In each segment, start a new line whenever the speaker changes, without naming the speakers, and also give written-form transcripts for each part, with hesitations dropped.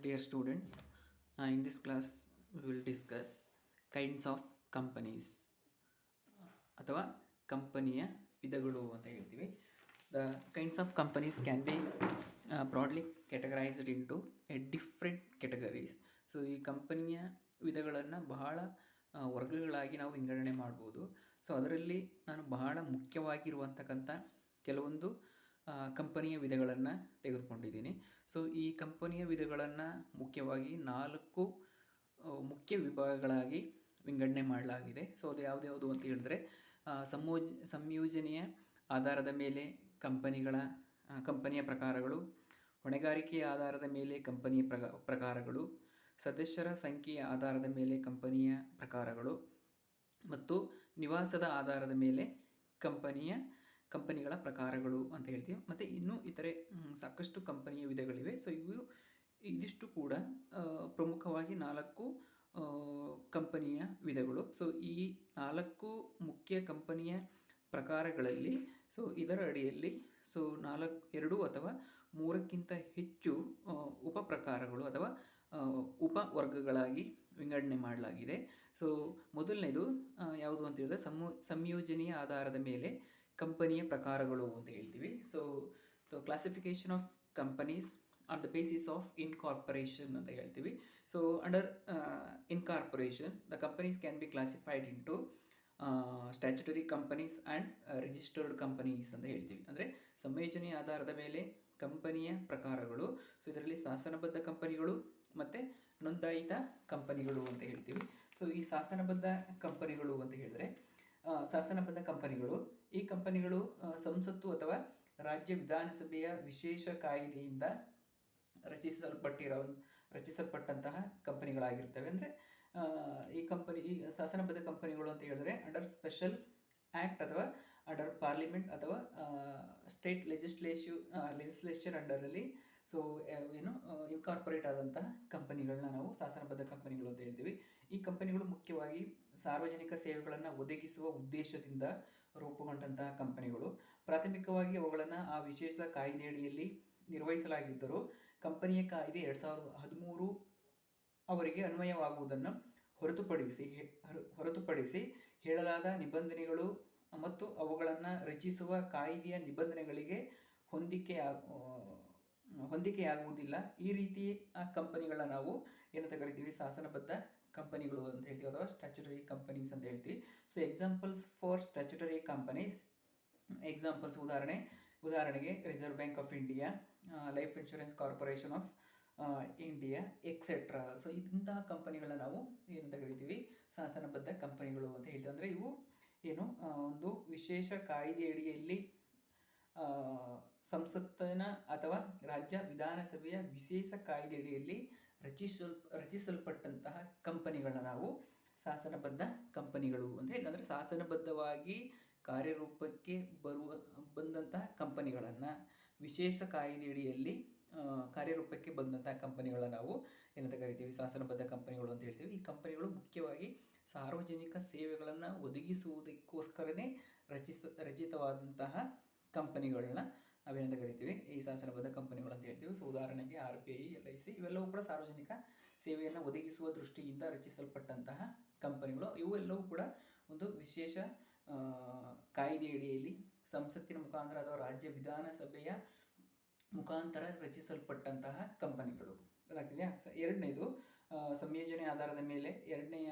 Dear students, in this class we will discuss kinds of companies ಅಥವಾ ಕಂಪನಿಯ ವಿಧಗಳು ಅಂತ ಹೇಳ್ತೀವಿ. The kinds of companies can be broadly categorised into different categories. So ಈ ಕಂಪನಿಯ ವಿಧಗಳನ್ನು ಬಹಳ ವರ್ಗಗಳಾಗಿ ನಾವು ವಿಂಗಡಣೆ ಮಾಡ್ಬೋದು. ಸೊ ಅದರಲ್ಲಿ ನಾನು ಬಹಳ ಮುಖ್ಯವಾಗಿರುವಂತಕ್ಕಂಥ ಕೆಲವೊಂದು ಕಂಪನಿಯ ವಿಧಗಳನ್ನು ತೆಗೆದುಕೊಂಡಿದ್ದೀನಿ. ಸೊ ಈ ಕಂಪನಿಯ ವಿಧಗಳನ್ನು ಮುಖ್ಯವಾಗಿ 4 ಮುಖ್ಯ ವಿಭಾಗಗಳಾಗಿ ವಿಂಗಡಣೆ ಮಾಡಲಾಗಿದೆ. ಸೊ ಅದು ಯಾವ್ದು ಅಂತ ಹೇಳಿದ್ರೆ, ಸಂಯೋಜನೆಯ ಆಧಾರದ ಮೇಲೆ ಕಂಪನಿಯ ಪ್ರಕಾರಗಳು, ಹೊಣೆಗಾರಿಕೆಯ ಆಧಾರದ ಮೇಲೆ ಕಂಪನಿಯ ಪ್ರಕಾರಗಳು, ಸದಸ್ಯರ ಸಂಖ್ಯೆಯ ಆಧಾರದ ಮೇಲೆ ಕಂಪನಿಯ ಪ್ರಕಾರಗಳು ಮತ್ತು ನಿವಾಸದ ಆಧಾರದ ಮೇಲೆ ಕಂಪನಿಗಳ ಪ್ರಕಾರಗಳು ಅಂತ ಹೇಳ್ತೀವಿ. ಮತ್ತು ಇನ್ನೂ ಇತರೆ ಸಾಕಷ್ಟು ಕಂಪನಿಯ ವಿಧಗಳಿವೆ. ಸೊ ಇದಿಷ್ಟು ಕೂಡ ಪ್ರಮುಖವಾಗಿ 4 ಕಂಪನಿಯ ವಿಧಗಳು. ಸೊ ಈ 4 ಮುಖ್ಯ ಕಂಪನಿಯ ಪ್ರಕಾರಗಳಲ್ಲಿ ಇದರ ಅಡಿಯಲ್ಲಿ 2 ಅಥವಾ 3ಕ್ಕಿಂತ ಹೆಚ್ಚು ಉಪ ಪ್ರಕಾರಗಳು ಅಥವಾ ಉಪವರ್ಗಗಳಾಗಿ ವಿಂಗಡಣೆ ಮಾಡಲಾಗಿದೆ. ಸೊ ಮೊದಲನೇದು ಯಾವುದು ಅಂತ ಹೇಳಿದ್ರೆ, ಸಂಯೋಜನೆಯ ಆಧಾರದ ಮೇಲೆ ಕಂಪನಿಯ ಪ್ರಕಾರಗಳು ಅಂತ ಹೇಳ್ತೀವಿ. So classification of companies on the basis of incorporation ಅಂತ ಹೇಳ್ತೀವಿ. So under incorporation the companies can be classified into statutory companies and registered companies ಅಂತ ಹೇಳ್ತೀವಿ. ಅಂದರೆ ಸಂಯೋಜನೆಯ ಆಧಾರದ ಮೇಲೆ ಕಂಪನಿಯ ಪ್ರಕಾರಗಳು. ಸೊ ಇದರಲ್ಲಿ ಶಾಸನಬದ್ಧ ಕಂಪನಿಗಳು ಮತ್ತು ನೋಂದಾಯಿತ ಕಂಪನಿಗಳು ಅಂತ ಹೇಳ್ತೀವಿ. ಸೊ ಈ ಶಾಸನಬದ್ಧ ಕಂಪನಿಗಳು ಅಂತ ಹೇಳಿದ್ರೆ, ಶಾಸನಬದ್ಧ ಕಂಪನಿಗಳು, ಈ ಕಂಪನಿಗಳು ಸಂಸತ್ತು ಅಥವಾ ರಾಜ್ಯ ವಿಧಾನಸಭೆಯ ವಿಶೇಷ ಕಾಯ್ದೆಯಿಂದ ರಚಿಸಲ್ಪಟ್ಟಂತಹ ಕಂಪನಿಗಳಾಗಿರ್ತವೆ. ಅಂದರೆ ಈ ಶಾಸನಬದ್ಧ ಕಂಪನಿಗಳು ಅಂತ ಹೇಳಿದ್ರೆ ಅಂಡರ್ ಸ್ಪೆಷಲ್ ಆ್ಯಕ್ಟ್ ಅಥವಾ ಅಂಡರ್ ಪಾರ್ಲಿಮೆಂಟ್ ಅಥವಾ ಸ್ಟೇಟ್ ಲೆಜಿಸ್ಲೇಚರ್ ಅಂಡರಲ್ಲಿ ಇನ್ಕಾರ್ಪೊರೇಟ್ ಆದಂತಹ ಕಂಪನಿಗಳನ್ನ ನಾವು ಶಾಸನಬದ್ಧ ಕಂಪನಿಗಳು ಅಂತ ಹೇಳ್ತೀವಿ. ಈ ಕಂಪನಿಗಳು ಮುಖ್ಯವಾಗಿ ಸಾರ್ವಜನಿಕ ಸೇವೆಗಳನ್ನು ಒದಗಿಸುವ ಉದ್ದೇಶದಿಂದ ರೂಪುಗೊಂಡಂತಹ ಕಂಪನಿಗಳು. ಪ್ರಾಥಮಿಕವಾಗಿ ಅವುಗಳನ್ನು ಆ ವಿಶೇಷ ಕಾಯ್ದೆಯಡಿಯಲ್ಲಿ ನಿರ್ವಹಿಸಲಾಗಿದ್ದರೂ ಕಂಪನಿಯ ಕಾಯ್ದೆ 2013 ಅವರಿಗೆ ಅನ್ವಯವಾಗುವುದನ್ನು ಹೊರತುಪಡಿಸಿ ಹೇಳಲಾದ ನಿಬಂಧನೆಗಳು ಮತ್ತು ಅವುಗಳನ್ನು ರಚಿಸುವ ಕಾಯ್ದೆಯ ನಿಬಂಧನೆಗಳಿಗೆ ಹೊಂದಿಕೆಯಾಗುವುದಿಲ್ಲ. ಈ ರೀತಿ ಕಂಪನಿಗಳನ್ನ ನಾವು ಏನಂತ ಕರಿತೀವಿ, ಶಾಸನಬದ್ಧ ಕಂಪನಿಗಳು ಅಂತ ಹೇಳ್ತೀವಿ ಅಥವಾ ಸ್ಟ್ಯಾಚ್ಯುಟರಿ ಕಂಪನೀಸ್ ಅಂತ ಹೇಳ್ತೀವಿ. So examples for statutory companies, examples ಉದಾಹರಣೆಗೆ Reserve Bank of India, Life Insurance Corporation of India etcetera. So ಇಂತಹ ಕಂಪನಿಗಳನ್ನ ನಾವು ಏನಂತ ಕರಿತೀವಿ, ಶಾಸನಬದ್ಧ ಕಂಪನಿಗಳು ಅಂತ ಹೇಳ್ತೀವಿ. ಅಂದರೆ ಇವು ಒಂದು ವಿಶೇಷ ಕಾಯ್ದೆಯಡಿಯಲ್ಲಿ ಸಂಸತ್ತಿನ ಅಥವಾ ರಾಜ್ಯ ವಿಧಾನಸಭೆಯ ವಿಶೇಷ ಕಾಯ್ದೆಯಡಿಯಲ್ಲಿ ರಚಿಸಲ್ಪಟ್ಟಂತಹ ಕಂಪನಿಗಳನ್ನ ನಾವು ಶಾಸನಬದ್ಧ ಕಂಪನಿಗಳು ಅಂತ ಹೇಳಿ. ಅಂದರೆ ಶಾಸನಬದ್ಧವಾಗಿ ಕಾರ್ಯರೂಪಕ್ಕೆ ಬಂದಂತಹ ಕಂಪನಿಗಳನ್ನು, ವಿಶೇಷ ಕಾಯ್ದೆಯಡಿಯಲ್ಲಿ ಕಾರ್ಯರೂಪಕ್ಕೆ ಬಂದಂತಹ ಕಂಪನಿಗಳನ್ನ ನಾವು ಏನಂತ ಕರಿತೀವಿ, ಶಾಸನಬದ್ಧ ಕಂಪನಿಗಳು ಅಂತ ಹೇಳ್ತೀವಿ. ಈ ಕಂಪನಿಗಳು ಮುಖ್ಯವಾಗಿ ಸಾರ್ವಜನಿಕ ಸೇವೆಗಳನ್ನು ಒದಗಿಸುವುದಕ್ಕೋಸ್ಕರನೇ ರಚಿತವಾದಂತಹ ಕಂಪನಿಗಳನ್ನ ನಾವೇನಂತ ಕರಿತೀವಿ, ಈ ಶಾಸನಬದ್ಧ ಕಂಪನಿಗಳು ಅಂತ ಹೇಳ್ತೀವಿ. ಸೊ ಉದಾಹರಣೆಗೆ RBI, LIC ಇವೆಲ್ಲವೂ ಕೂಡ ಸಾರ್ವಜನಿಕ ಸೇವೆಯನ್ನು ಒದಗಿಸುವ ದೃಷ್ಟಿಯಿಂದ ರಚಿಸಲ್ಪಟ್ಟಂತಹ ಕಂಪನಿಗಳು. ಇವೆಲ್ಲವೂ ಕೂಡ ಒಂದು ವಿಶೇಷ ಕಾಯ್ದೆಯಡಿಯಲ್ಲಿ ಸಂಸತ್ತಿನ ಮುಖಾಂತರ ಅಥವಾ ರಾಜ್ಯ ವಿಧಾನಸಭೆಯ ಮುಖಾಂತರ ರಚಿಸಲ್ಪಟ್ಟಂತಹ ಕಂಪನಿಗಳು. ಗೊತ್ತಾಗ್ತಿದೆಯಾ? ಸೊ ಎರಡನೇದು ಸಂಯೋಜನೆ ಆಧಾರದ ಮೇಲೆ ಎರಡನೆಯ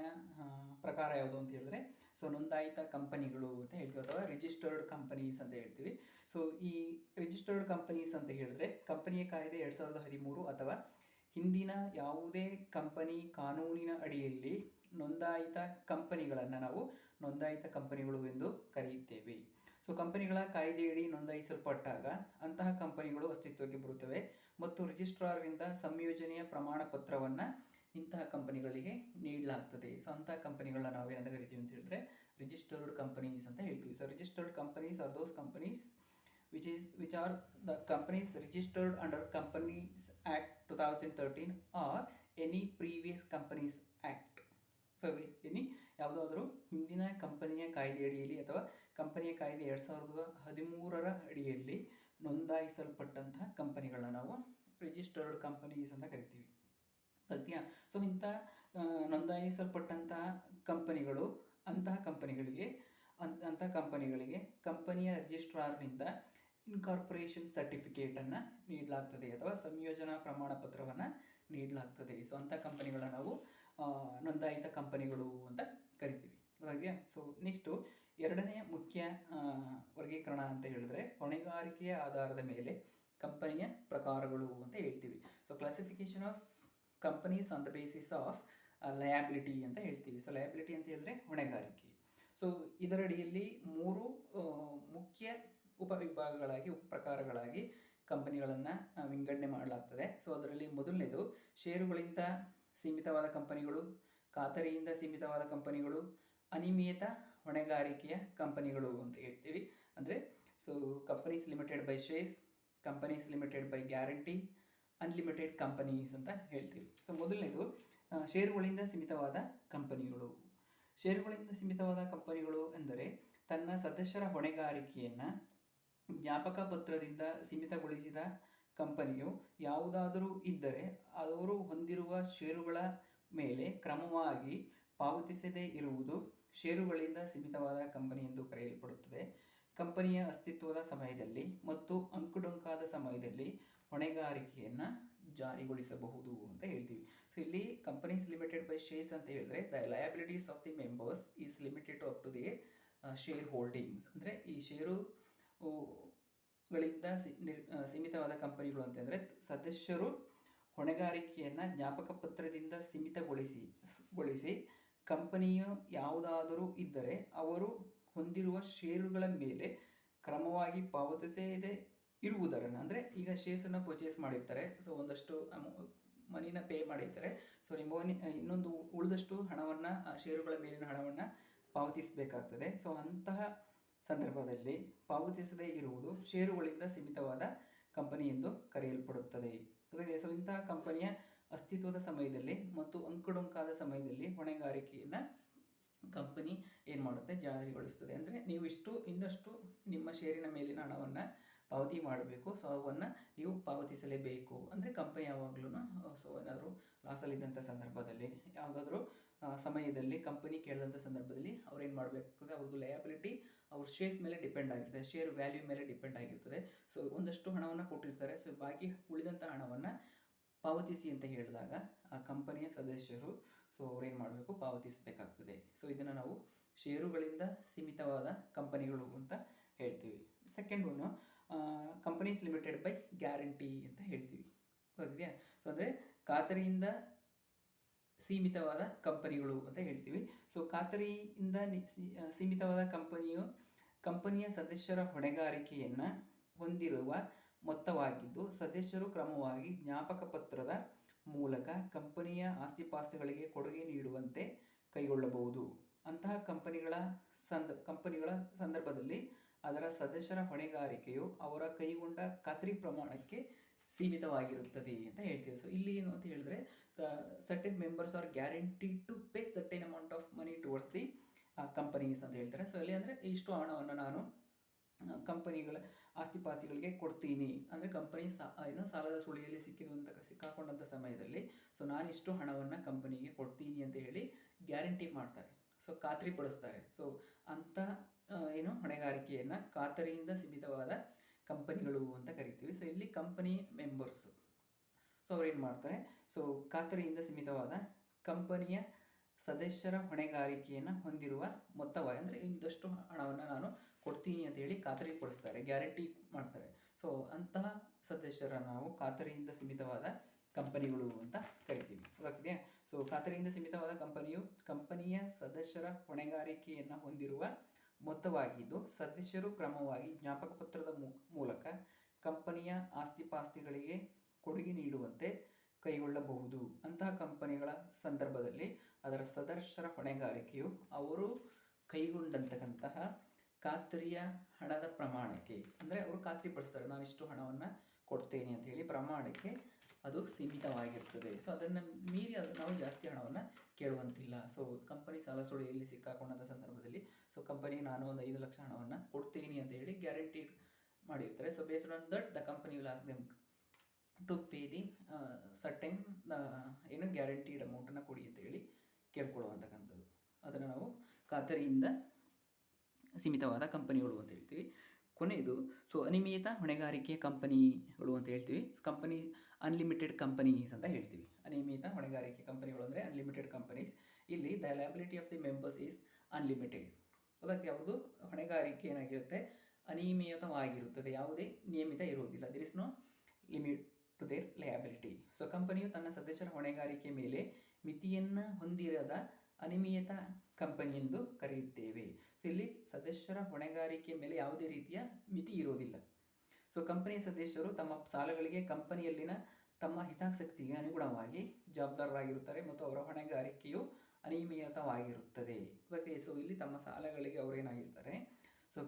ಪ್ರಕಾರ ಯಾವುದು ಅಂತ ಹೇಳಿದ್ರೆ, ಸೊ ನೋಂದಾಯಿತ ಕಂಪನಿಗಳು ಅಂತ ಹೇಳ್ತೀವಿ ಅಥವಾ ರಿಜಿಸ್ಟರ್ಡ್ ಕಂಪನೀಸ್ ಅಂತ ಹೇಳ್ತೀವಿ. ಸೊ ಈ ರಿಜಿಸ್ಟರ್ಡ್ ಕಂಪನೀಸ್ ಅಂತ ಹೇಳಿದ್ರೆ, ಕಂಪನಿಯ ಕಾಯ್ದೆ 2013 ಅಥವಾ ಹಿಂದಿನ ಯಾವುದೇ ಕಂಪನಿ ಕಾನೂನಿನ ಅಡಿಯಲ್ಲಿ ನೋಂದಾಯಿತ ಕಂಪನಿಗಳನ್ನು ನಾವು ನೋಂದಾಯಿತ ಕಂಪನಿಗಳು ಎಂದು ಕರೆಯುತ್ತೇವೆ. ಸೊ ಕಂಪನಿಗಳ ಕಾಯ್ದೆಯಡಿ ನೋಂದಾಯಿಸಲ್ಪಟ್ಟಾಗ ಅಂತಹ ಕಂಪನಿಗಳು ಅಸ್ತಿತ್ವಕ್ಕೆ ಬರುತ್ತವೆ ಮತ್ತು ರಿಜಿಸ್ಟ್ರಾರ್ರಿಂದ ಸಂಯೋಜನೆಯ ಪ್ರಮಾಣ ಪತ್ರವನ್ನು ಇಂತಹ ಕಂಪನಿಗಳಿಗೆ ನೀಡಲಾಗ್ತದೆ. ಸೊ ಅಂತಹ ಕಂಪನಿಗಳನ್ನ ನಾವು ಏನಂತ ಕರಿತೀವಿ ಅಂತ ಹೇಳಿದ್ರೆ ರಿಜಿಸ್ಟರ್ಡ್ ಕಂಪನೀಸ್ ಅಂತ ಹೇಳ್ತೀವಿ. So registered companies are those companies which are the companies registered under Companies Act 2013 or any previous Companies Act. So ಯಾವುದಾದ್ರೂ ಹಿಂದಿನ ಕಂಪನಿಯ ಕಾಯ್ದೆ ಅಡಿಯಲ್ಲಿ ಅಥವಾ ಕಂಪನಿಯ ಕಾಯ್ದೆ 2013 ಅಡಿಯಲ್ಲಿ ನೋಂದಾಯಿಸಲ್ಪಟ್ಟಂತಹ ಕಂಪನಿಗಳನ್ನ ನಾವು ರಿಜಿಸ್ಟರ್ಡ್ ಕಂಪನೀಸ್ ಅಂತ ಕರಿತೀವಿ. ಸತ್ಯ. ಸೊ ಇಂಥ ನೋಂದಾಯಿಸಲ್ಪಟ್ಟಂತಹ ಕಂಪನಿಗಳು ಅಂತಹ ಕಂಪನಿಗಳಿಗೆ ಕಂಪನಿಯ ರಿಜಿಸ್ಟ್ರಾರ್ನಿಂದ ಇನ್ಕಾರ್ಪೊರೇಷನ್ ಸರ್ಟಿಫಿಕೇಟನ್ನು ನೀಡಲಾಗ್ತದೆ ಅಥವಾ ಸಂಯೋಜನಾ ಪ್ರಮಾಣ ಪತ್ರವನ್ನು ನೀಡಲಾಗ್ತದೆ. ಸೊ ಅಂಥ ಕಂಪನಿಗಳನ್ನ ನಾವು ನೋಂದಾಯಿತ ಕಂಪನಿಗಳು ಅಂತ ಕರಿತೀವಿ. ಹಾಗೆ ಸೊ ನೆಕ್ಸ್ಟು ಎರಡನೆಯ ಮುಖ್ಯ ವರ್ಗೀಕರಣ ಅಂತ ಹೇಳಿದ್ರೆ ಹೊಣೆಗಾರಿಕೆಯ ಆಧಾರದ ಮೇಲೆ ಕಂಪನಿಯ ಪ್ರಕಾರಗಳು ಅಂತ ಹೇಳ್ತೀವಿ. So classification of companies on the basis of liability ಅಂತ ಹೇಳ್ತೀವಿ. ಸೊ ಲಯಬಿಲಿಟಿ ಅಂತ ಹೇಳಿದ್ರೆ ಹೊಣೆಗಾರಿಕೆ. ಸೊ ಇದರಡಿಯಲ್ಲಿ 3 ಮುಖ್ಯ ಉಪವಿಭಾಗಗಳಾಗಿ ಪ್ರಕಾರಗಳಾಗಿ ಕಂಪನಿಗಳನ್ನು ವಿಂಗಡಣೆ ಮಾಡಲಾಗ್ತದೆ. ಸೊ ಅದರಲ್ಲಿ ಮೊದಲನೇದು ಷೇರುಗಳಿಂದ ಸೀಮಿತವಾದ ಕಂಪನಿಗಳು, ಖಾತರಿಯಿಂದ ಸೀಮಿತವಾದ ಕಂಪನಿಗಳು, ಅನಿಯಮಿತ ಹೊಣೆಗಾರಿಕೆಯ ಕಂಪನಿಗಳು ಅಂತ ಹೇಳ್ತೀವಿ. ಅಂದರೆ so companies limited by shares, companies limited by guarantee, unlimited companies ಅಂತ ಹೇಳ್ತೀವಿ. ಸೊ ಮೊದಲನೇದು ಷೇರುಗಳಿಂದ ಸೀಮಿತವಾದ ಕಂಪನಿಗಳು. ಷೇರುಗಳಿಂದ ಸೀಮಿತವಾದ ಕಂಪನಿಗಳು ಎಂದರೆ ತನ್ನ ಸದಸ್ಯರ ಹೊಣೆಗಾರಿಕೆಯನ್ನು ಜ್ಞಾಪಕ ಪತ್ರದಿಂದ ಸೀಮಿತಗೊಳಿಸಿದ ಕಂಪನಿಯು ಯಾವುದಾದರೂ ಇದ್ದರೆ ಅವರು ಹೊಂದಿರುವ ಷೇರುಗಳ ಮೇಲೆ ಕ್ರಮವಾಗಿ ಪಾವತಿಸದೇ ಇರುವುದು ಷೇರುಗಳಿಂದ ಸೀಮಿತವಾದ ಕಂಪನಿ ಎಂದು ಕರೆಯಲ್ಪಡುತ್ತದೆ. ಕಂಪನಿಯ ಅಸ್ತಿತ್ವದ ಸಮಯದಲ್ಲಿ ಮತ್ತು ಅಂಕುಡೊಂಕಾದ ಸಮಯದಲ್ಲಿ ಹೊಣೆಗಾರಿಕೆಯನ್ನು ಜಾರಿಗೊಳಿಸಬಹುದು ಅಂತ ಹೇಳ್ತೀವಿ. ಸೊ ಇಲ್ಲಿ ಕಂಪನೀಸ್ ಲಿಮಿಟೆಡ್ ಬೈ ಶೇರ್ಸ್ ಅಂತ ಹೇಳಿದ್ರೆ the liabilities of the members is limited to up to the shareholdings. ಅಂದರೆ ಈ ಷೇರುಗಳಿಂದ ಸೀಮಿತವಾದ ಕಂಪನಿಗಳು ಅಂತಂದರೆ ಸದಸ್ಯರು ಹೊಣೆಗಾರಿಕೆಯನ್ನು ಜ್ಞಾಪಕ ಪತ್ರದಿಂದ ಸೀಮಿತಗೊಳಿಸಿ ಕಂಪನಿಯು ಯಾವುದಾದರೂ ಇದ್ದರೆ ಅವರು ಹೊಂದಿರುವ ಷೇರುಗಳ ಮೇಲೆ ಕ್ರಮವಾಗಿ ಪಾವತಿಸದೇ ಇರುವುದನ್ನು, ಅಂದರೆ ಈಗ ಶೇರ್ಸನ್ನು ಪರ್ಚೇಸ್ ಮಾಡಿರ್ತಾರೆ, ಸೊ ಒಂದಷ್ಟು ಮನಿನ ಪೇ ಮಾಡಿರ್ತಾರೆ, ಸೊ ಇನ್ನೊಂದು ಉಳಿದಷ್ಟು ಹಣವನ್ನು ಷೇರುಗಳ ಮೇಲಿನ ಹಣವನ್ನು ಪಾವತಿಸಬೇಕಾಗ್ತದೆ. ಸೊ ಅಂತಹ ಸಂದರ್ಭದಲ್ಲಿ ಪಾವತಿಸದೇ ಇರುವುದು ಷೇರುಗಳಿಂದ ಸೀಮಿತವಾದ ಕಂಪನಿ ಎಂದು ಕರೆಯಲ್ಪಡುತ್ತದೆ. ಸೊ ಇಂತಹ ಕಂಪನಿಯ ಅಸ್ತಿತ್ವದ ಸಮಯದಲ್ಲಿ ಮತ್ತು ಅಂಕುಡೊಂಕಾದ ಸಮಯದಲ್ಲಿ ಹೊಣೆಗಾರಿಕೆಯನ್ನು ಕಂಪನಿ ಏನು ಮಾಡುತ್ತೆ, ಜಾರಿಗೊಳಿಸ್ತದೆ. ಅಂದರೆ ನೀವು ಇನ್ನಷ್ಟು ನಿಮ್ಮ ಷೇರಿನ ಮೇಲಿನ ಹಣವನ್ನು ಪಾವತಿ ಮಾಡಬೇಕು. ಸೊ ಅವನ್ನು ನೀವು ಪಾವತಿಸಲೇಬೇಕು. ಅಂದರೆ ಕಂಪನಿ ಯಾವಾಗಲೂ ಸೊ ಏನಾದರೂ ಲಾಸಲ್ಲಿದ್ದಂಥ ಸಂದರ್ಭದಲ್ಲಿ, ಯಾವುದಾದ್ರೂ ಸಮಯದಲ್ಲಿ ಕಂಪನಿ ಕೇಳಿದಂಥ ಸಂದರ್ಭದಲ್ಲಿ ಅವ್ರು ಏನು ಮಾಡಬೇಕಾಗ್ತದೆ, ಅವ್ರದ್ದು ಲಯಬಿಲಿಟಿ ಅವ್ರ ಶೇರ್ಸ್ ಮೇಲೆ ಡಿಪೆಂಡ್ ಆಗಿರ್ತದೆ, ಶೇರ್ ವ್ಯಾಲ್ಯೂ ಮೇಲೆ ಡಿಪೆಂಡ್ ಆಗಿರ್ತದೆ. ಸೊ ಒಂದಷ್ಟು ಹಣವನ್ನು ಕೊಟ್ಟಿರ್ತಾರೆ, ಸೊ ಬಾಕಿ ಉಳಿದಂಥ ಹಣವನ್ನು ಪಾವತಿಸಿ ಅಂತ ಹೇಳಿದಾಗ ಆ ಕಂಪನಿಯ ಸದಸ್ಯರು ಸೊ ಅವ್ರೇನು ಮಾಡಬೇಕು, ಪಾವತಿಸಬೇಕಾಗ್ತದೆ. ಸೊ ಇದನ್ನು ನಾವು ಷೇರುಗಳಿಂದ ಸೀಮಿತವಾದ ಕಂಪನಿಗಳು ಅಂತ ಹೇಳ್ತೀವಿ. Second one companies limited by guarantee ಅಂತ ಹೇಳ್ತೀವಿ. ಗೊತ್ತಿದೆಯಾ? ಸೊ ಅಂದರೆ ಖಾತರಿಯಿಂದ ಸೀಮಿತವಾದ ಕಂಪನಿಗಳು ಅಂತ ಹೇಳ್ತೀವಿ. ಸೊ ಖಾತರಿಯಿಂದ ಸೀಮಿತವಾದ ಕಂಪನಿಯ ಸದಸ್ಯರ ಹೊಣೆಗಾರಿಕೆಯನ್ನು ಹೊಂದಿರುವ ಮೊತ್ತವಾಗಿದ್ದು ಸದಸ್ಯರು ಕ್ರಮವಾಗಿ ಜ್ಞಾಪಕ ಪತ್ರದ ಮೂಲಕ ಕಂಪನಿಯ ಆಸ್ತಿಪಾಸ್ತಿಗಳಿಗೆ ಕೊಡುಗೆ ನೀಡುವಂತೆ ಕೈಗೊಳ್ಳಬಹುದು. ಅಂತಹ ಕಂಪನಿಗಳ ಸಂದರ್ಭದಲ್ಲಿ ಅದರ ಸದಸ್ಯರ ಹೊಣೆಗಾರಿಕೆಯು ಅವರ ಕೈಗೊಂಡ ಖಾತ್ರಿ ಪ್ರಮಾಣಕ್ಕೆ ಸೀಮಿತವಾಗಿರುತ್ತದೆ ಅಂತ ಹೇಳ್ತೀವಿ. ಸೊ ಇಲ್ಲಿ ಏನು ಅಂತ ಹೇಳಿದ್ರೆ certain members are guaranteed to pay certain amount of money towards the companies ಅಂತ ಹೇಳ್ತಾರೆ. ಸೊ ಇಲ್ಲಿ ಅಂದರೆ ಇಷ್ಟು ಹಣವನ್ನು ನಾನು ಕಂಪನಿಗಳ ಆಸ್ತಿಪಾಸ್ತಿಗಳಿಗೆ ಕೊಡ್ತೀನಿ, ಅಂದರೆ ಕಂಪನಿ ಸಾಲದ ಸುಳಿಯಲ್ಲಿ ಸಿಕ್ಕಾಕೊಂಡಂಥ ಸಮಯದಲ್ಲಿ ಸೊ ನಾನಿಷ್ಟು ಹಣವನ್ನು ಕಂಪನಿಗೆ ಕೊಡ್ತೀನಿ ಅಂತ ಹೇಳಿ ಗ್ಯಾರಂಟಿ ಮಾಡ್ತಾರೆ, ಸೊ ಖಾತ್ರಿ ಪಡಿಸ್ತಾರೆ. ಸೊ ಅಂಥ ಹೊಣೆಗಾರಿಕೆಯನ್ನು ಖಾತರಿಯಿಂದ ಸೀಮಿತವಾದ ಕಂಪನಿಗಳು ಅಂತ ಕರಿತೀವಿ. ಸೊ ಇಲ್ಲಿ ಕಂಪನಿ ಮೆಂಬರ್ಸ್ ಸೊ ಅವ್ರು ಏನು ಮಾಡ್ತಾರೆ, ಸೊ ಖಾತರಿಯಿಂದ ಸೀಮಿತವಾದ ಕಂಪನಿಯ ಸದಸ್ಯರ ಹೊಣೆಗಾರಿಕೆಯನ್ನು ಹೊಂದಿರುವ ಮೊತ್ತವಾಗಿ, ಅಂದರೆ ಇಂದಷ್ಟು ಹಣವನ್ನು ನಾನು ಕೊಡ್ತೀನಿ ಅಂತ ಹೇಳಿ ಖಾತರಿ ಪಡಿಸ್ತಾರೆ, ಗ್ಯಾರಂಟಿ ಮಾಡ್ತಾರೆ. ಸೊ ಅಂತಹ ಸದಸ್ಯರ ನಾವು ಖಾತರಿಯಿಂದ ಸೀಮಿತವಾದ ಕಂಪನಿಗಳು ಅಂತ ಕರಿತೀವಿ. ಗೊತ್ತಿದೆಯಾ? ಸೊ ಖಾತರಿಯಿಂದ ಸೀಮಿತವಾದ ಕಂಪನಿಯ ಸದಸ್ಯರ ಹೊಣೆಗಾರಿಕೆಯನ್ನು ಹೊಂದಿರುವ ಮೊತ್ತವಾಗಿದ್ದು ಸದಸ್ಯರು ಕ್ರಮವಾಗಿ ಜ್ಞಾಪಕ ಪತ್ರದ ಮೂಲಕ ಕಂಪನಿಯ ಆಸ್ತಿಪಾಸ್ತಿಗಳಿಗೆ ಕೊಡುಗೆ ನೀಡುವಂತೆ ಕೈಗೊಳ್ಳಬಹುದು. ಅಂತಹ ಕಂಪನಿಗಳ ಸಂದರ್ಭದಲ್ಲಿ ಅದರ ಸದಸ್ಯರ ಹೊಣೆಗಾರಿಕೆಯು ಅವರು ಕೈಗೊಂಡಂತಕ್ಕಂತಹ ಖಾತ್ರಿಯ ಹಣದ ಪ್ರಮಾಣಕ್ಕೆ, ಅಂದರೆ ಅವರು ಖಾತ್ರಿಪಡಿಸ್ತಾರೆ ನಾನಿಷ್ಟು ಹಣವನ್ನು ಕೊಡ್ತೇನೆ ಅಂತ ಹೇಳಿ ಪ್ರಮಾಣಕ್ಕೆ ಅದು ಸೀಮಿತವಾಗಿರ್ತದೆ. ಸೊ ಅದನ್ನು ಮೀರಿ ನಾವು ಜಾಸ್ತಿ ಹಣವನ್ನು ಕೇಳುವಂತಿಲ್ಲ. ಸೊ ಕಂಪನಿ ಸಾಲ ಸುಳಿಯಲ್ಲಿ ಸಿಕ್ಕಾಕೊಂಡಂಥ ಸಂದರ್ಭದಲ್ಲಿ ಸೊ ಕಂಪನಿಗೆ ನಾನು ಒಂದು 5 ಲಕ್ಷ ಹಣವನ್ನು ಕೊಡ್ತೀನಿ ಅಂತ ಹೇಳಿ ಗ್ಯಾರಂಟಿ ಮಾಡಿರ್ತಾರೆ. So based on that the company will ask them to pay the certain ಏನು ಗ್ಯಾರಂಟೀಡ್ ಅಮೌಂಟನ್ನು ಕೊಡಿ ಅಂತ ಹೇಳಿ ಕೇಳ್ಕೊಳ್ಳುವಂತಕ್ಕಂಥದ್ದು. ಅದನ್ನು ನಾವು ಖಾತರಿಯಿಂದ ಸೀಮಿತವಾದ ಕಂಪನಿಗಳು ಅಂತ ಹೇಳ್ತೀವಿ. ಕೊನೆಯದು ಅನಿಯಮಿತ ಹೊಣೆಗಾರಿಕೆ ಕಂಪನಿಗಳು ಅಂತ ಹೇಳ್ತೀವಿ. ಕಂಪನಿ ಅನ್ಲಿಮಿಟೆಡ್ ಕಂಪನೀಸ್ ಅಂತ ಹೇಳ್ತೀವಿ. ಅನಿಯಮಿತ ಹೊಣೆಗಾರಿಕೆ ಕಂಪನಿಗಳು ಅಂದರೆ ಅನ್ಲಿಮಿಟೆಡ್ ಕಂಪನೀಸ್. ಇಲ್ಲಿ the liability of the members is unlimited. ಅದಕ್ಕೆ ಯಾವುದು ಹೊಣೆಗಾರಿಕೆ ಏನಾಗಿರುತ್ತೆ, ಅನಿಯಮಿತವಾಗಿರುತ್ತದೆ, ಯಾವುದೇ ನಿಯಮಿತ ಇರುವುದಿಲ್ಲ. There is no limit to their liability. ಕಂಪನಿಯು ತನ್ನ ಸದಸ್ಯರ ಹೊಣೆಗಾರಿಕೆ ಮೇಲೆ ಮಿತಿಯನ್ನು ಹೊಂದಿರದ ಅನಿಯಮಿತ ಕಂಪನಿ ಎಂದು ಕರೆಯುತ್ತೇವೆ. ಇಲ್ಲಿ ಸದಸ್ಯರ ಹೊಣೆಗಾರಿಕೆ ಮೇಲೆ ಯಾವುದೇ ರೀತಿಯ ಮಿತಿ ಇರೋದಿಲ್ಲ. ಕಂಪನಿಯ ಸದಸ್ಯರು ತಮ್ಮ ಸಾಲಗಳಿಗೆ ಕಂಪನಿಯಲ್ಲಿನ ತಮ್ಮ ಹಿತಾಸಕ್ತಿಗೆ ಅನುಗುಣವಾಗಿ ಜವಾಬ್ದಾರರಾಗಿರುತ್ತಾರೆ ಮತ್ತು ಅವರ ಹೊಣೆಗಾರಿಕೆಯು ಅನಿಯಮಿತವಾಗಿರುತ್ತದೆ. ಅದಕ್ಕೆ ಇಲ್ಲಿ ತಮ್ಮ ಸಾಲಗಳಿಗೆ ಅವರೇನಾಗಿರ್ತಾರೆ,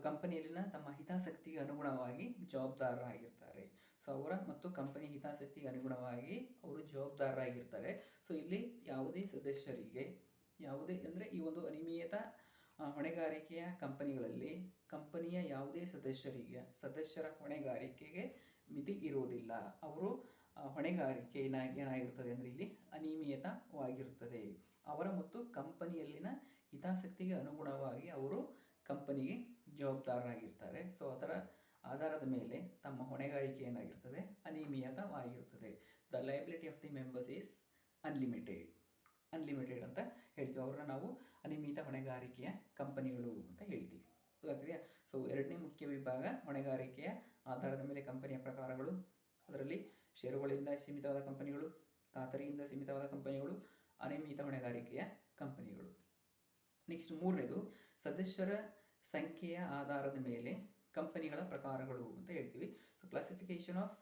ಕಂಪನಿಯಲ್ಲಿನ ತಮ್ಮ ಹಿತಾಸಕ್ತಿಗೆ ಅನುಗುಣವಾಗಿ ಜವಾಬ್ದಾರರಾಗಿರ್ತಾರೆ. ಅವರ ಮತ್ತು ಕಂಪನಿ ಹಿತಾಸಕ್ತಿಗೆ ಅನುಗುಣವಾಗಿ ಅವರು ಜವಾಬ್ದಾರರಾಗಿರ್ತಾರೆ. ಇಲ್ಲಿ ಯಾವುದೇ ಸದಸ್ಯರಿಗೆ ಯಾವುದೇ ಅಂದರೆ ಈ ಒಂದು ಅನಿಯಮಿತ ಹೊಣೆಗಾರಿಕೆಯ ಕಂಪನಿಗಳಲ್ಲಿ ಕಂಪನಿಯ ಯಾವುದೇ ಸದಸ್ಯರ ಹೊಣೆಗಾರಿಕೆಗೆ ಮಿತಿ ಇರುವುದಿಲ್ಲ. ಅವರು ಹೊಣೆಗಾರಿಕೆ ಏನಾಗಿರುತ್ತದೆ ಅಂದರೆ ಇಲ್ಲಿ ಅನಿಯಮಿತವಾಗಿರುತ್ತದೆ. ಅವರ ಮತ್ತು ಕಂಪನಿಯಲ್ಲಿನ ಹಿತಾಸಕ್ತಿಗೆ ಅನುಗುಣವಾಗಿ ಅವರು ಕಂಪನಿಗೆ ಜವಾಬ್ದಾರರಾಗಿರ್ತಾರೆ. ಅದರ ಆಧಾರದ ಮೇಲೆ ತಮ್ಮ ಹೊಣೆಗಾರಿಕೆ ಏನಾಗಿರ್ತದೆ, ಅನಿಯಮಿತವಾಗಿರುತ್ತದೆ. The liability of the members is unlimited ಅಂತ ಹೇಳ್ತೀವಿ. ಅವರನ್ನು ನಾವು ಅನಿಯಮಿತ ಹೊಣೆಗಾರಿಕೆಯ ಕಂಪನಿಗಳು ಅಂತ ಹೇಳ್ತೀವಿ. ಗೊತ್ತಾಗ್ತಿದೆಯಾ? ಎರಡನೇ ಮುಖ್ಯ ವಿಭಾಗ ಹೊಣೆಗಾರಿಕೆಯ ಆಧಾರದ ಮೇಲೆ ಕಂಪನಿಯ ಪ್ರಕಾರಗಳು. ಅದರಲ್ಲಿ ಷೇರುಗಳಿಂದ ಸೀಮಿತವಾದ ಕಂಪನಿಗಳು, ಖಾತರಿಯಿಂದ ಸೀಮಿತವಾದ ಕಂಪನಿಗಳು, ಅನಿಯಮಿತ ಹೊಣೆಗಾರಿಕೆಯ ಕಂಪನಿಗಳು. ನೆಕ್ಸ್ಟ್ ಮೂರನೇದು ಸದಸ್ಯರ ಸಂಖ್ಯೆಯ ಆಧಾರದ ಮೇಲೆ ಕಂಪನಿಗಳ ಪ್ರಕಾರಗಳು ಅಂತ ಹೇಳ್ತೀವಿ. Classification of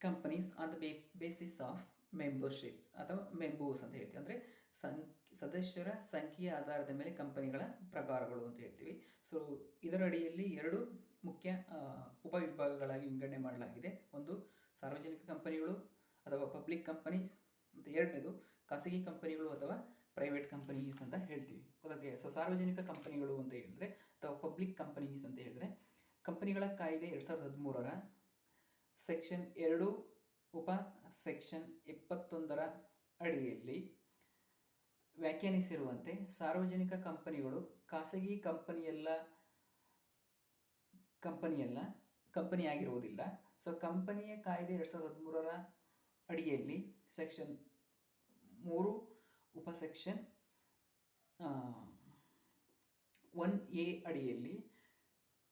companies on the basis of membership ಅಥವಾ ಮೆಂಬರ್ಸ್ ಅಂತ ಹೇಳ್ತೀವಿ. ಅಂದರೆ ಸದಸ್ಯರ ಸಂಖ್ಯೆಯ ಆಧಾರದ ಮೇಲೆ ಕಂಪನಿಗಳ ಪ್ರಕಾರಗಳು ಅಂತ ಹೇಳ್ತೀವಿ. ಇದರ ಅಡಿಯಲ್ಲಿ ಎರಡು ಮುಖ್ಯ ಉಪವಿಭಾಗಗಳಾಗಿ ವಿಂಗಡಣೆ ಮಾಡಲಾಗಿದೆ. ಒಂದು ಸಾರ್ವಜನಿಕ ಕಂಪನಿಗಳು ಅಥವಾ ಪಬ್ಲಿಕ್ ಕಂಪನೀಸ್, ಮತ್ತು ಎರಡನೇದು ಖಾಸಗಿ ಕಂಪನಿಗಳು ಅಥವಾ ಪ್ರೈವೇಟ್ ಕಂಪನೀಸ್ ಅಂತ ಹೇಳ್ತೀವಿ. ಗೊತ್ತಾಗ್ತದೆ? ಸಾರ್ವಜನಿಕ ಕಂಪನಿಗಳು ಅಂತ ಹೇಳಿದ್ರೆ ಅಥವಾ ಪಬ್ಲಿಕ್ ಕಂಪನೀಸ್ ಅಂತ ಹೇಳಿದ್ರೆ, ಕಂಪನಿಗಳ ಕಾಯ್ದೆ 2013 ಸೆಕ್ಷನ್ 2 ಉಪ ಸೆಕ್ಷನ್ 21 ಅಡಿಯಲ್ಲಿ ವ್ಯಾಖ್ಯಾನಿಸಿರುವಂತೆ ಸಾರ್ವಜನಿಕ ಕಂಪನಿಗಳು ಖಾಸಗಿ ಕಂಪನಿಯಾಗಿರುವುದಿಲ್ಲ. ಕಂಪನಿಯ ಕಾಯ್ದೆ 2013 ಅಡಿಯಲ್ಲಿ ಸೆಕ್ಷನ್ 3 ಉಪ ಸೆಕ್ಷನ್ 1A ಅಡಿಯಲ್ಲಿ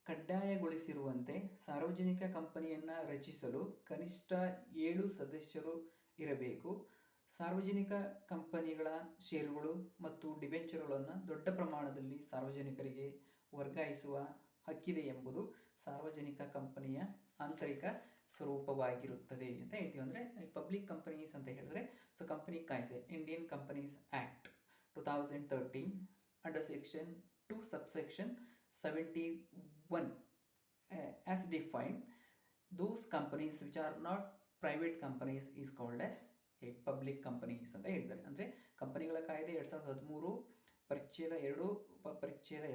ಕಡ್ಡಾಯಗೊಳಿಸಿರುವಂತೆ ಸಾರ್ವಜನಿಕ ಕಂಪನಿಯನ್ನು ರಚಿಸಲು ಕನಿಷ್ಠ 7 ಸದಸ್ಯರು ಇರಬೇಕು. ಸಾರ್ವಜನಿಕ ಕಂಪನಿಗಳ ಷೇರುಗಳು ಮತ್ತು ಡಿಬೆಂಚರುಗಳನ್ನು ದೊಡ್ಡ ಪ್ರಮಾಣದಲ್ಲಿ ಸಾರ್ವಜನಿಕರಿಗೆ ವರ್ಗಾಯಿಸುವ ಹಕ್ಕಿದೆ ಎಂಬುದು ಸಾರ್ವಜನಿಕ ಕಂಪನಿಯ ಆಂತರಿಕ ಸ್ವರೂಪವಾಗಿರುತ್ತದೆ ಅಂತ ಹೇಳ್ತೀವಿ. ಅಂದರೆ ಪಬ್ಲಿಕ್ ಕಂಪನೀಸ್ ಅಂತ ಹೇಳಿದ್ರೆ ಕಂಪನಿ ಕಾಯ್ದೆ Indian companies act 2013 under section 2 subsection 71 as defined, those companies which are not private companies is called as a public companies ಅಂತ ಹೇಳ್ತಾರೆ. ಅಂದರೆ ಕಂಪನಿಗಳ ಕಾಯ್ದೆ 2013 ಪರಿಚ್ಛೇದ 2 ಪರಿಚ್ಛೇದ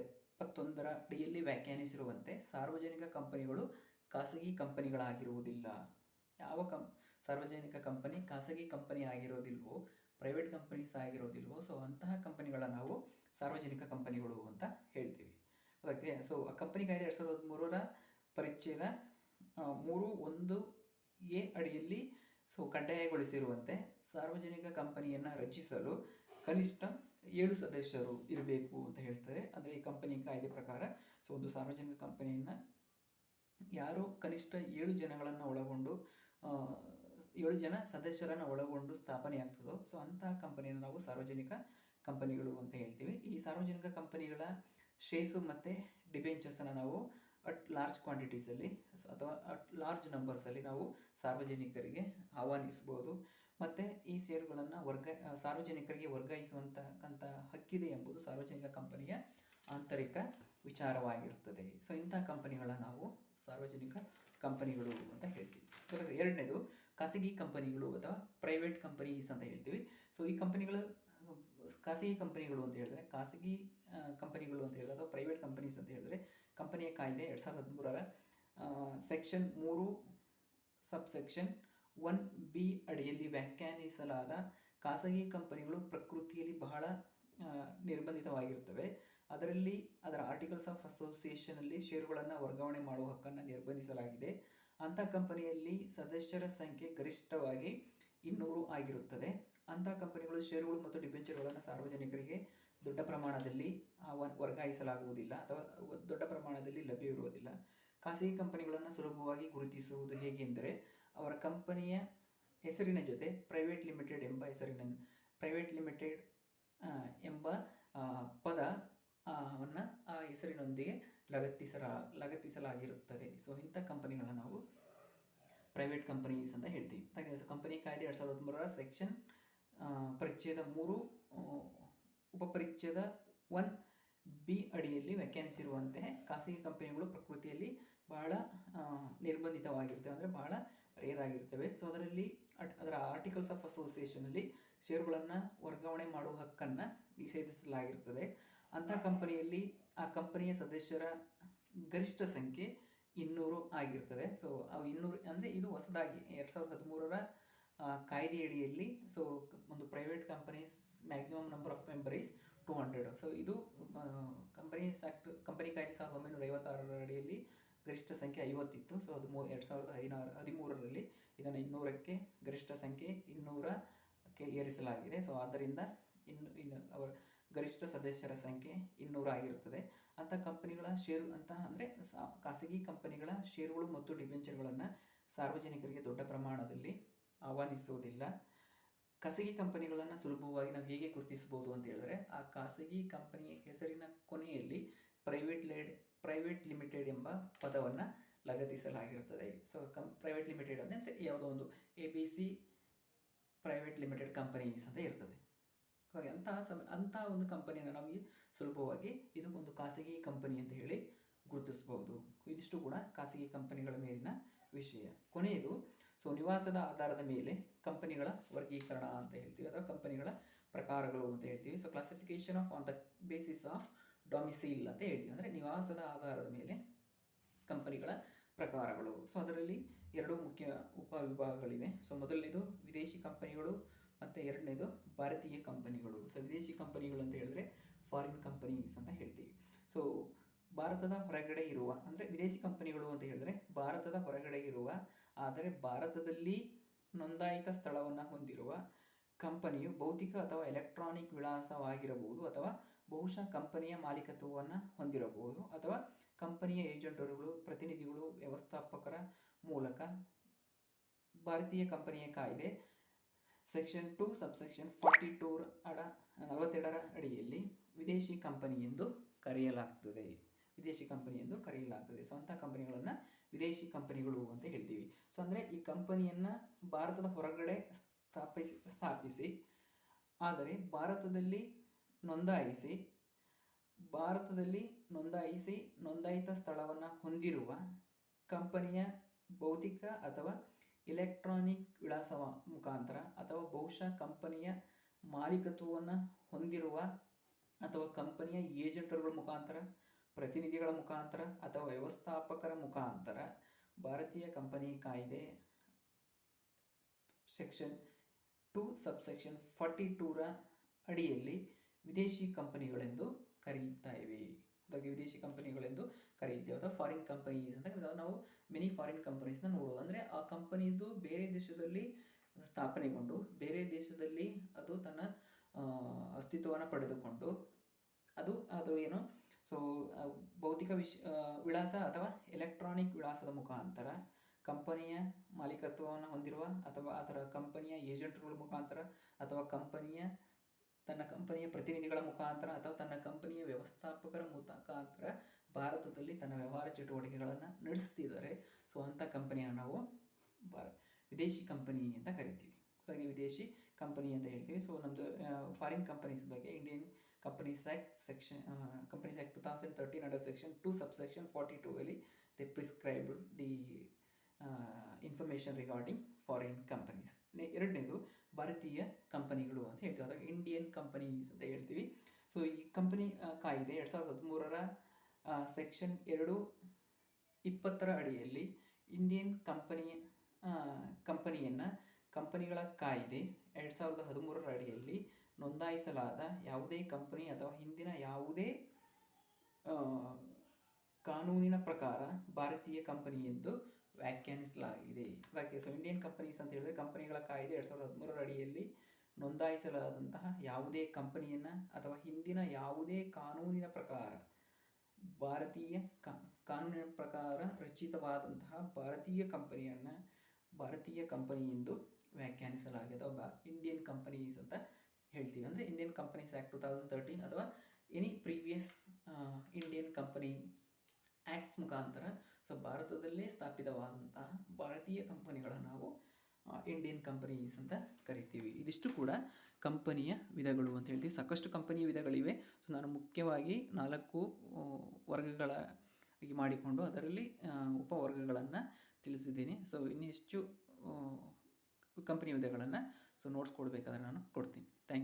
71 ಅಡಿಯಲ್ಲಿ ವ್ಯಾಖ್ಯಾನಿಸಿರುವಂತೆ ಸಾರ್ವಜನಿಕ ಕಂಪನಿಗಳು ಖಾಸಗಿ ಕಂಪನಿಗಳಾಗಿರುವುದಿಲ್ಲ. ಯಾವ ಸಾರ್ವಜನಿಕ ಕಂಪನಿ ಖಾಸಗಿ ಕಂಪನಿ ಆಗಿರೋದಿಲ್ವೋ, ಪ್ರೈವೇಟ್ ಕಂಪನೀಸ್ ಆಗಿರೋದಿಲ್ವೋ, ಅಂತಹ ಕಂಪನಿಗಳನ್ನು ನಾವು ಸಾರ್ವಜನಿಕ ಕಂಪನಿಗಳು ಅಂತ ಹೇಳ್ತೀವಿ. ಗೊತ್ತಾಗ್ತಿದೆ? ಕಂಪನಿ ಕಾಯ್ದೆ 2013 ಪರಿಚ್ಛೇದ 3(1)A ಅಡಿಯಲ್ಲಿ ಕಡ್ಡಾಯಗೊಳಿಸಿರುವಂತೆ ಸಾರ್ವಜನಿಕ ಕಂಪನಿಯನ್ನು ರಚಿಸಲು ಕನಿಷ್ಠ 7 ಸದಸ್ಯರು ಇರಬೇಕು ಅಂತ ಹೇಳ್ತಾರೆ. ಅಂದರೆ ಈ ಕಂಪನಿ ಕಾಯ್ದೆ ಪ್ರಕಾರ ಒಂದು ಸಾರ್ವಜನಿಕ ಕಂಪನಿಯನ್ನು ಯಾರು ಕನಿಷ್ಠ 7 ಜನಗಳನ್ನು ಒಳಗೊಂಡು 7 ಜನ ಸದಸ್ಯರನ್ನು ಒಳಗೊಂಡು ಸ್ಥಾಪನೆ ಆಗ್ತದೋ ಅಂತಹ ಕಂಪನಿಯನ್ನು ನಾವು ಸಾರ್ವಜನಿಕ ಕಂಪನಿಗಳು ಅಂತ ಹೇಳ್ತೀವಿ. ಈ ಸಾರ್ವಜನಿಕ ಕಂಪನಿಗಳ ಶೇರ್ಸು ಮತ್ತು ಡಿಬೆಂಚರ್ಸನ್ನು ನಾವು ಅಟ್ ಲಾರ್ಜ್ ಕ್ವಾಂಟಿಟೀಸಲ್ಲಿ ಅಥವಾ ಅಟ್ ಲಾರ್ಜ್ ನಂಬರ್ಸಲ್ಲಿ ನಾವು ಸಾರ್ವಜನಿಕರಿಗೆ ಆಹ್ವಾನಿಸ್ಬೋದು. ಮತ್ತು ಈ ಷೇರುಗಳನ್ನು ಸಾರ್ವಜನಿಕರಿಗೆ ವರ್ಗಾಯಿಸುವಂತಕ್ಕಂಥ ಹಕ್ಕಿದೆ ಎಂಬುದು ಸಾರ್ವಜನಿಕ ಕಂಪನಿಯ ಆಂತರಿಕ ವಿಚಾರವಾಗಿರುತ್ತದೆ. ಇಂಥ ಕಂಪನಿಗಳನ್ನು ನಾವು ಸಾರ್ವಜನಿಕ ಕಂಪನಿಗಳು ಅಂತ ಹೇಳ್ತೀವಿ. ಎರಡನೇದು ಖಾಸಗಿ ಕಂಪನಿಗಳು ಅಥವಾ ಪ್ರೈವೇಟ್ ಕಂಪನೀಸ್ ಅಂತ ಹೇಳ್ತೀವಿ. ಈ ಕಂಪನಿಗಳು ಖಾಸಗಿ ಕಂಪನಿಗಳು ಅಂತ ಹೇಳಿದ್ರೆ ಅಥವಾ ಪ್ರೈವೇಟ್ ಕಂಪನೀಸ್ ಅಂತ ಹೇಳಿದ್ರೆ ಕಂಪನಿಯ ಕಾಯ್ದೆ 2013 ಸೆಕ್ಷನ್ 3 ಸಬ್ಸೆಕ್ಷನ್ 1B ಅಡಿಯಲ್ಲಿ ವ್ಯಾಖ್ಯಾನಿಸಲಾದ ಖಾಸಗಿ ಕಂಪನಿಗಳು ಪ್ರಕೃತಿಯಲ್ಲಿ ಬಹಳ ನಿರ್ಬಂಧಿತವಾಗಿರುತ್ತವೆ. ಅದರಲ್ಲಿ ಅದರ ಆರ್ಟಿಕಲ್ಸ್ ಆಫ್ ಅಸೋಸಿಯೇಷನಲ್ಲಿ ಷೇರುಗಳನ್ನು ವರ್ಗಾವಣೆ ಮಾಡುವ ಹಕ್ಕನ್ನು ನಿರ್ಬಂಧಿಸಲಾಗಿದೆ. ಅಂಥ ಕಂಪನಿಯಲ್ಲಿ ಸದಸ್ಯರ ಸಂಖ್ಯೆ ಗರಿಷ್ಠವಾಗಿ 200 ಆಗಿರುತ್ತದೆ. ಅಂಥ ಕಂಪನಿಗಳು ಷೇರುಗಳು ಮತ್ತು ಡಿಬೆಂಚರ್ಗಳನ್ನು ಸಾರ್ವಜನಿಕರಿಗೆ ದೊಡ್ಡ ಪ್ರಮಾಣದಲ್ಲಿ ವರ್ಗಾಯಿಸಲಾಗುವುದಿಲ್ಲ ಅಥವಾ ದೊಡ್ಡ ಪ್ರಮಾಣದಲ್ಲಿ ಲಭ್ಯವಿರುವುದಿಲ್ಲ. ಖಾಸಗಿ ಕಂಪನಿಗಳನ್ನು ಸುಲಭವಾಗಿ ಗುರುತಿಸುವುದು ಹೇಗೆಂದರೆ ಅವರ ಕಂಪನಿಯ ಹೆಸರಿನ ಜೊತೆ ಪ್ರೈವೇಟ್ ಲಿಮಿಟೆಡ್ ಎಂಬ ಪದವನ್ನು ಆ ಹೆಸರಿನೊಂದಿಗೆ ಲಗತ್ತಿಸಲಾಗಿರುತ್ತದೆ. ಸೊ ಇಂಥ ಕಂಪನಿಗಳನ್ನು ನಾವು ಪ್ರೈವೇಟ್ ಕಂಪನೀಸ್ ಅಂತ ಹೇಳ್ತೀವಿ. ಕಂಪನಿ ಕಾಯ್ದೆ 2013 ಸೆಕ್ಷನ್ ಪರಿಚ್ಛೇದ 3 ಉಪಪರಿಚ್ಛೇದ 1B ಅಡಿಯಲ್ಲಿ ವ್ಯಾಖ್ಯಾನಿಸಿರುವಂತೆ ಖಾಸಗಿ ಕಂಪನಿಗಳು ಪ್ರಕೃತಿಯಲ್ಲಿ ಬಹಳ ನಿರ್ಬಂಧಿತವಾಗಿರ್ತವೆ, ಅಂದರೆ ಬಹಳ ರೇರ್ ಆಗಿರ್ತವೆ. ಸೊ ಅದರ ಆರ್ಟಿಕಲ್ಸ್ ಆಫ್ ಅಸೋಸಿಯೇಷನಲ್ಲಿ ಷೇರುಗಳನ್ನು ವರ್ಗಾವಣೆ ಮಾಡುವ ಹಕ್ಕನ್ನು ನಿಷೇಧಿಸಲಾಗಿರ್ತದೆ. ಅಂಥ ಕಂಪನಿಯಲ್ಲಿ ಆ ಕಂಪನಿಯ ಸದಸ್ಯರ ಗರಿಷ್ಠ ಸಂಖ್ಯೆ 200 ಆಗಿರ್ತದೆ. ಸೊ ಅವು 200 ಅಂದರೆ ಇದು ಹೊಸದಾಗಿ 2013 ಕಾಯ್ದೆಯಡಿಯಲ್ಲಿ ಸೊ ಒಂದು private companies maximum number of member is 200. So ಇದು ಕಂಪನಿ ಕಾಯ್ದೆ 1956 ಅಡಿಯಲ್ಲಿ ಗರಿಷ್ಠ ಸಂಖ್ಯೆ 50 ಇತ್ತು. ಸೊ ಅದು 2013ರಲ್ಲಿ ಇದನ್ನು 200ಕ್ಕೆ ಗರಿಷ್ಠ ಸಂಖ್ಯೆ 200ಕ್ಕೆ ಏರಿಸಲಾಗಿದೆ. ಸೊ ಆದ್ದರಿಂದ ಇನ್ನು ಅವರ ಗರಿಷ್ಠ ಸದಸ್ಯರ ಸಂಖ್ಯೆ 200 ಆಗಿರುತ್ತದೆ. ಅಂಥ ಕಂಪನಿಗಳ ಅಂದರೆ ಖಾಸಗಿ ಕಂಪನಿಗಳ ಷೇರುಗಳು ಮತ್ತು ಡಿಬೆಂಚರ್ಗಳನ್ನು ಸಾರ್ವಜನಿಕರಿಗೆ ದೊಡ್ಡ ಪ್ರಮಾಣದಲ್ಲಿ ಆಹ್ವಾನಿಸುವುದಿಲ್ಲ. ಖಾಸಗಿ ಕಂಪನಿಗಳನ್ನು ಸುಲಭವಾಗಿ ನಾವು ಹೇಗೆ ಗುರುತಿಸಬಹುದು ಅಂತ ಹೇಳಿದ್ರೆ ಆ ಖಾಸಗಿ ಕಂಪನಿಯ ಹೆಸರಿನ ಕೊನೆಯಲ್ಲಿ ಪ್ರೈವೇಟ್ ಲಿಮಿಟೆಡ್ ಎಂಬ ಪದವನ್ನು ಲಗತ್ತಿಸಲಾಗಿರುತ್ತದೆ. ಸೊ ಪ್ರೈವೇಟ್ ಲಿಮಿಟೆಡ್ ಅಂದರೆ ಯಾವುದೋ ಒಂದು ABC ಪ್ರೈವೇಟ್ ಲಿಮಿಟೆಡ್ ಕಂಪನೀಸ್ ಅಂತ ಇರ್ತದೆ. ಹಾಗೆ ಅಂಥ ಒಂದು ಕಂಪನಿಯನ್ನು ನಾವು ಸುಲಭವಾಗಿ ಇದು ಒಂದು ಖಾಸಗಿ ಕಂಪನಿ ಅಂತ ಹೇಳಿ ಗುರುತಿಸಬಹುದು. ಇದಿಷ್ಟು ಕೂಡ ಖಾಸಗಿ ಕಂಪನಿಗಳ ಮೇಲಿನ ವಿಷಯ. ಕೊನೆಯದು ಸೊ ನಿವಾಸದ ಆಧಾರದ ಮೇಲೆ ಕಂಪನಿಗಳ ವರ್ಗೀಕರಣ ಅಂತ ಹೇಳ್ತೀವಿ ಅಥವಾ ಕಂಪನಿಗಳ ಪ್ರಕಾರಗಳು ಅಂತ ಹೇಳ್ತೀವಿ. So classification on the basis of domicile ಅಂತ ಹೇಳ್ತೀವಿ, ಅಂದರೆ ನಿವಾಸದ ಆಧಾರದ ಮೇಲೆ ಕಂಪನಿಗಳ ಪ್ರಕಾರಗಳು. ಸೊ ಅದರಲ್ಲಿ 2 ಮುಖ್ಯ ಉಪವಿಭಾಗಗಳಿವೆ. ಸೊ ಮೊದಲನೇದು ವಿದೇಶಿ ಕಂಪನಿಗಳು ಮತ್ತು ಎರಡನೇದು ಭಾರತೀಯ ಕಂಪನಿಗಳು. ಸೊ ವಿದೇಶಿ ಕಂಪನಿಗಳು ಅಂತ ಹೇಳಿದ್ರೆ ಫಾರಿನ್ ಕಂಪನೀಸ್ ಅಂತ ಹೇಳ್ತೀವಿ. ಸೊ ಭಾರತದ ಹೊರಗಡೆ ಇರುವ, ಅಂದರೆ ವಿದೇಶಿ ಕಂಪನಿಗಳು ಅಂತ ಹೇಳಿದ್ರೆ ಭಾರತದ ಹೊರಗಡೆ ಇರುವ ಆದರೆ ಭಾರತದಲ್ಲಿ ನೋಂದಾಯಿತ ಸ್ಥಳವನ್ನು ಹೊಂದಿರುವ ಕಂಪನಿಯು ಭೌತಿಕ ಅಥವಾ ಎಲೆಕ್ಟ್ರಾನಿಕ್ ವಿಳಾಸವಾಗಿರಬಹುದು ಅಥವಾ ಬಹುಶಃ ಕಂಪನಿಯ ಮಾಲೀಕತ್ವವನ್ನು ಹೊಂದಿರಬಹುದು ಅಥವಾ ಕಂಪನಿಯ ಏಜೆಂಟರುಗಳು, ಪ್ರತಿನಿಧಿಗಳು, ವ್ಯವಸ್ಥಾಪಕರ ಮೂಲಕ. ಭಾರತೀಯ ಕಂಪನಿಯ ಕಾಯ್ದೆ ಸೆಕ್ಷನ್ 2 ಸಬ್ಸೆಕ್ಷನ್ 42 ಅಡಿಯಲ್ಲಿ ವಿದೇಶಿ ಕಂಪನಿ ಎಂದು ಕರೆಯಲಾಗ್ತದೆ. ಸೊ ಅಂಥ ಕಂಪನಿಗಳನ್ನು ವಿದೇಶಿ ಕಂಪನಿಗಳು ಅಂತ ಹೇಳ್ತೀವಿ. ಸೊ ಅಂದರೆ ಈ ಕಂಪನಿಯನ್ನು ಭಾರತದ ಹೊರಗಡೆ ಸ್ಥಾಪಿಸಿ ಆದರೆ ಭಾರತದಲ್ಲಿ ನೋಂದಾಯಿತ ಸ್ಥಳವನ್ನು ಹೊಂದಿರುವ ಕಂಪನಿಯ ಭೌತಿಕ ಅಥವಾ ಎಲೆಕ್ಟ್ರಾನಿಕ್ ವಿಳಾಸವ ಮುಖಾಂತರ ಅಥವಾ ಬಹುಶಃ ಕಂಪನಿಯ ಮಾಲೀಕತ್ವವನ್ನು ಹೊಂದಿರುವ ಅಥವಾ ಕಂಪನಿಯ ಏಜೆಂಟರುಗಳ ಮುಖಾಂತರ, ಪ್ರತಿನಿಧಿಗಳ ಮುಖಾಂತರ ಅಥವಾ ವ್ಯವಸ್ಥಾಪಕರ ಮುಖಾಂತರ ಭಾರತೀಯ ಕಂಪನಿ ಕಾಯ್ದೆ ಸೆಕ್ಷನ್ 2 ಸಬ್ಸೆಕ್ಷನ್ 42 ಅಡಿಯಲ್ಲಿ ವಿದೇಶಿ ಕಂಪನಿಗಳೆಂದು ಕರೆಯುತ್ತೇವೆ. ವಿದೇಶಿ ಕಂಪನಿಗಳೆಂದು ಕರೆಯುತ್ತೇವೆ ಅಥವಾ ಫಾರಿನ್ ಕಂಪನೀಸ್ ಅಂತ ನಾವು ಮೆನಿ ಫಾರಿನ್ ಕಂಪನೀಸ್ನ ನೋಡೋದು. ಅಂದರೆ ಆ ಕಂಪನಿದು ಬೇರೆ ದೇಶದಲ್ಲಿ ಸ್ಥಾಪನೆಗೊಂಡು ಬೇರೆ ದೇಶದಲ್ಲಿ ಅದು ತನ್ನ ಅಸ್ತಿತ್ವವನ್ನು ಪಡೆದುಕೊಂಡು ಅದು ಏನು ಸೊ ಭೌತಿಕ ವಿಳಾಸ ಅಥವಾ ಎಲೆಕ್ಟ್ರಾನಿಕ್ ವಿಳಾಸದ ಮುಖಾಂತರ ಕಂಪನಿಯ ಮಾಲೀಕತ್ವವನ್ನು ಹೊಂದಿರುವ ಅಥವಾ ಅದರ ಕಂಪನಿಯ ಏಜೆಂಟ್ಗಳ ಮುಖಾಂತರ ಅಥವಾ ತನ್ನ ಕಂಪನಿಯ ಪ್ರತಿನಿಧಿಗಳ ಮುಖಾಂತರ ಅಥವಾ ತನ್ನ ಕಂಪನಿಯ ವ್ಯವಸ್ಥಾಪಕರ ಮುಖಾಂತರ ಭಾರತದಲ್ಲಿ ತನ್ನ ವ್ಯವಹಾರ ಚಟುವಟಿಕೆಗಳನ್ನು ನಡೆಸ್ತಿದ್ದಾರೆ. ಸೊ ಅಂಥ ಕಂಪನಿಯನ್ನು ನಾವು ವಿದೇಶಿ ಕಂಪನಿ ಅಂತ ಕರಿತೀವಿ. ಹಾಗೆ ವಿದೇಶಿ ಕಂಪನಿ ಅಂತ ಹೇಳ್ತೀವಿ. ಸೊ ನಮ್ಮದು ಫಾರಿನ್ ಕಂಪನೀಸ್ ಬಗ್ಗೆ Indian companies act 2013 under section 2 subsection 42 ಅಲ್ಲಿ they prescribed the information regarding foreign companies. ಎರಡನೇದು ಭಾರತೀಯ ಕಂಪನಿಗಳು ಅಂತ ಹೇಳ್ತೀವಿ ಅಥವಾ ಇಂಡಿಯನ್ ಕಂಪನೀಸ್ ಅಂತ ಹೇಳ್ತೀವಿ. ಸೊ ಈ ಕಂಪನಿ ಕಾಯ್ದೆ 2013 ಸೆಕ್ಷನ್ 2(20) ಅಡಿಯಲ್ಲಿ ಇಂಡಿಯನ್ ಕಂಪನಿ ಕಂಪನಿಗಳ ಕಾಯ್ದೆ 2013 ಅಡಿಯಲ್ಲಿ ನೋಂದಾಯಿಸಲಾದ ಯಾವುದೇ ಕಂಪನಿ ಅಥವಾ ಹಿಂದಿನ ಯಾವುದೇ ಕಾನೂನಿನ ಪ್ರಕಾರ ಭಾರತೀಯ ಕಂಪನಿ ಎಂದು ವ್ಯಾಖ್ಯಾನಿಸಲಾಗಿದೆ. ಅದಕ್ಕೆ ಸೊ ಇಂಡಿಯನ್ ಕಂಪನೀಸ್ ಅಂತ ಹೇಳಿದ್ರೆ ಕಂಪನಿಗಳ ಕಾಯ್ದೆ 2013 ಅಡಿಯಲ್ಲಿ ನೋಂದಾಯಿಸಲಾದಂತಹ ಯಾವುದೇ ಕಂಪನಿಯನ್ನು ಅಥವಾ ಹಿಂದಿನ ಯಾವುದೇ ಕಾನೂನಿನ ಪ್ರಕಾರ ಕಾನೂನಿನ ಪ್ರಕಾರ ರಚಿತವಾದಂತಹ ಭಾರತೀಯ ಕಂಪನಿ ಎಂದು ವ್ಯಾಖ್ಯಾನಿಸಲಾಗಿದೆ ಅಥವಾ ಇಂಡಿಯನ್ ಕಂಪನೀಸ್ ಅಂತ ಹೇಳ್ತೀವಿ. ಅಂದರೆ ಇಂಡಿಯನ್ ಕಂಪನೀಸ್ ಆ್ಯಕ್ಟ್ 2013 ಅಥವಾ any previous Indian company acts ಮುಖಾಂತರ ಸೊ ಭಾರತದಲ್ಲೇ ಸ್ಥಾಪಿತವಾದಂತಹ ಭಾರತೀಯ ಕಂಪನಿಗಳನ್ನು ನಾವು ಇಂಡಿಯನ್ ಕಂಪನೀಸ್ ಅಂತ ಕರಿತೀವಿ. ಇದಿಷ್ಟು ಕೂಡ ಕಂಪನಿಯ ವಿಧಗಳು ಅಂತ ಹೇಳ್ತೀವಿ. ಸಾಕಷ್ಟು ಕಂಪನಿಯ ವಿಧಗಳಿವೆ. ಸೊ ನಾನು ಮುಖ್ಯವಾಗಿ 4 ವರ್ಗಗಳಾಗಿ ಮಾಡಿಕೊಂಡು ಅದರಲ್ಲಿ ಉಪವರ್ಗಗಳನ್ನು ತಿಳಿಸಿದ್ದೀನಿ. ಸೊ ಇನ್ನೆಷ್ಟು ಕಂಪನಿಯ ವಿಧಗಳನ್ನು ಸೊ ನೋಟ್ಸ್ ಕೊಡಬೇಕಾದ್ರೆ ನಾನು ಕೊಡ್ತೀನಿ. Thank you.